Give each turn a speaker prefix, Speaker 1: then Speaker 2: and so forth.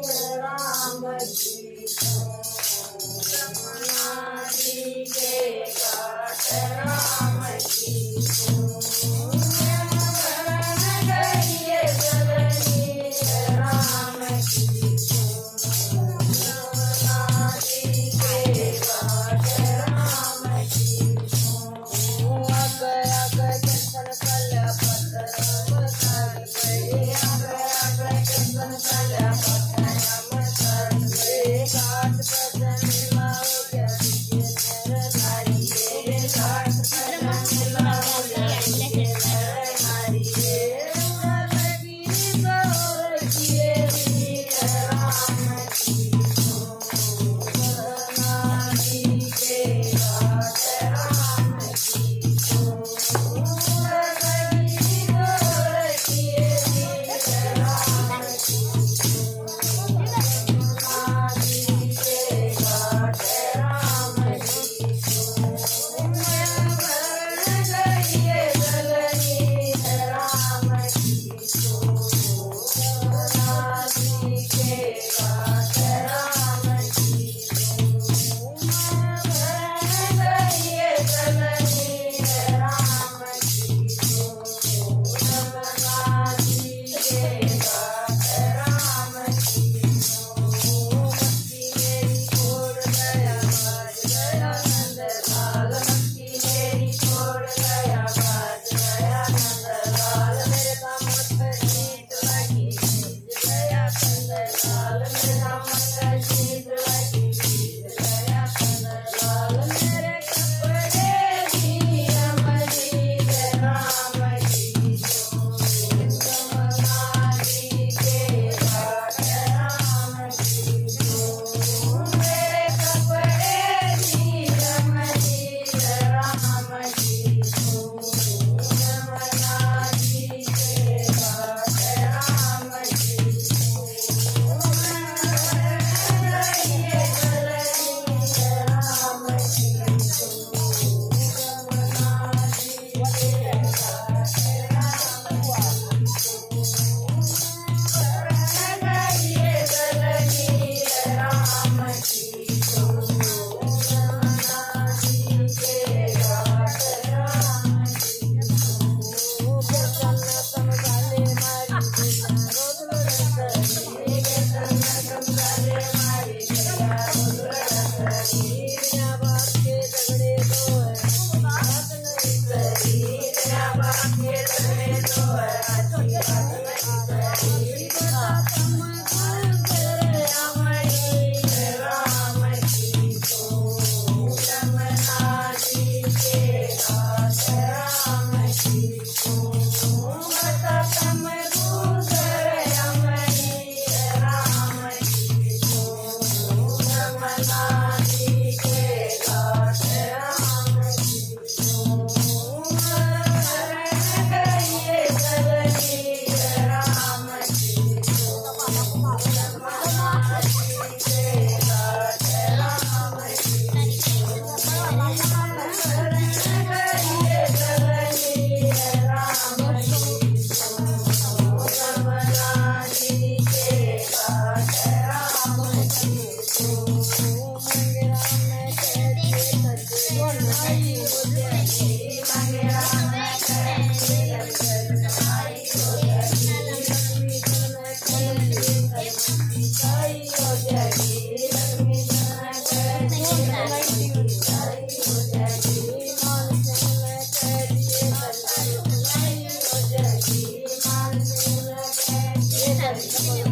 Speaker 1: राम जी रमनाजी के काट राम जी गइए जननी राम जी रमनाजी के काट राम जी अग अग जंगल कल पतर मसाल गए अग अग जंगल कल पतर मसाल गए घाट पर मिलाओ जल्दी नरनारी रे घाट पर मिलाओ जल्दी नरनारी रे लगी गौर किए राम जी रमनाजी के घाट राम जी लगी गौर किए राम रमनाजी के घाट राम जी गइए जननी राम जी रमनाजी के घाट राम जी गइए जननी राम जी रमनाजी के घाट राम जी मक्की मेरी छोड़ गया बाज गया नंदलाल मक्की मेरी छोड़ गया बाज गया नंदलाल मेरे दामन जीत लगी जीत गया कंदलाल मेरे दामन जीत लगी जीत गया कंदलाल मेरे कपड़े भी अमरीक राम जी रमनाजी के घाट राम जी मेरे कपड़े भी अमरीक राम जी रमनाजी के घाट राम जी गइए जननी राम जी रमनाजी के घाट गइए जननी राम जी रमनाजी के घाट राम जी कीर्तन समझाले मारी रोज रतरी कीर्तन समझाले मारी रोज रतरी बिना बात के झगड़े दो बात नहीं करी बिना बात के झगड़े दो अच्छी बात नहीं करी बता तुम गुजर अमरी राम जी रमनाजी के घाट राम जी बता तुम गुजर अमरी राम जी रमनाजी के घाट राम जी गइए जननी राम जी रमनाजी के घाट राम जी गइए जननी राम जी रमनाजी के घाट राम जी मंगेरा में कैसे सजनाई हो जाएगी मंगेरा में कैसे सजनाई हो जाएगी लक्ष्मी जन कैसे सजनाई हो जाएगी लक्ष्मी जन कैसे सजनाई हो जाएगी मानसिंह में कैसे सजनाई हो जाएगी मानसिंह में कैसे सजनाई